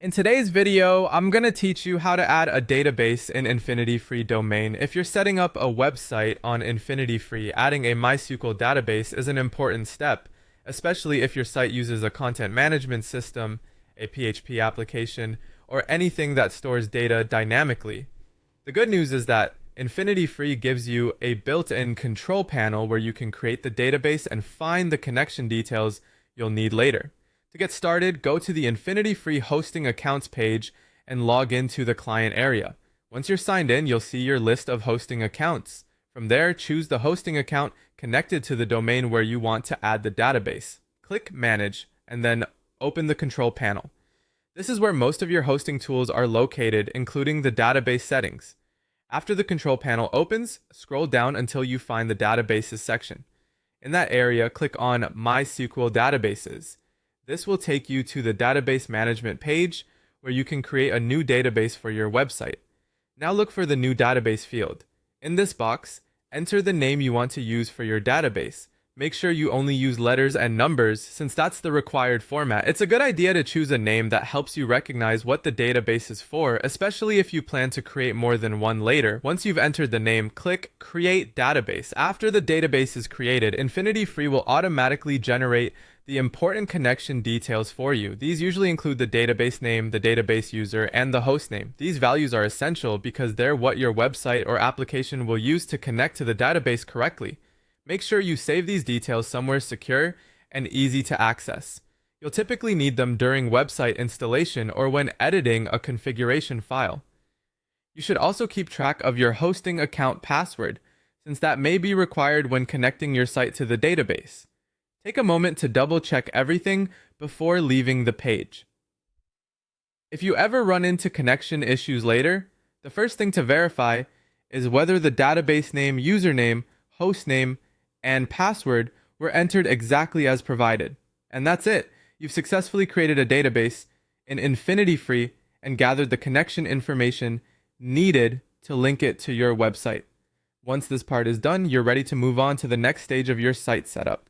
In today's video, I'm going to teach you how to add a database in Infinityfree domain. If you're setting up a website on Infinityfree, adding a MySQL database is an important step, especially if your site uses a content management system, a PHP application, or anything that stores data dynamically. The good news is that Infinityfree gives you a built-in control panel where you can create the database and find the connection details you'll need later. To get started, go to the Infinityfree hosting accounts page and log into the client area. Once you're signed in, you'll see your list of hosting accounts. From there, choose the hosting account connected to the domain where you want to add the database. Click Manage, and then open the control panel. This is where most of your hosting tools are located, including the database settings. After the control panel opens, scroll down until you find the databases section. In that area, click on MySQL Databases. This will take you to the database management page where you can create a new database for your website. Now look for the new database field. In this box, enter the name you want to use for your database. Make sure you only use letters and numbers since that's the required format. It's a good idea to choose a name that helps you recognize what the database is for, especially if you plan to create more than one later. Once you've entered the name, click Create Database. After the database is created, Infinityfree will automatically generate the important connection details for you. These usually include the database name, the database user, and the host name. These values are essential because they're what your website or application will use to connect to the database correctly. Make sure you save these details somewhere secure and easy to access. You'll typically need them during website installation or when editing a configuration file. You should also keep track of your hosting account password, since that may be required when connecting your site to the database. Take a moment to double check everything before leaving the page. If you ever run into connection issues later, the first thing to verify is whether the database name, username, hostname, and password were entered exactly as provided. And that's it. You've successfully created a database in Infinityfree and gathered the connection information needed to link it to your website. Once this part is done, you're ready to move on to the next stage of your site setup.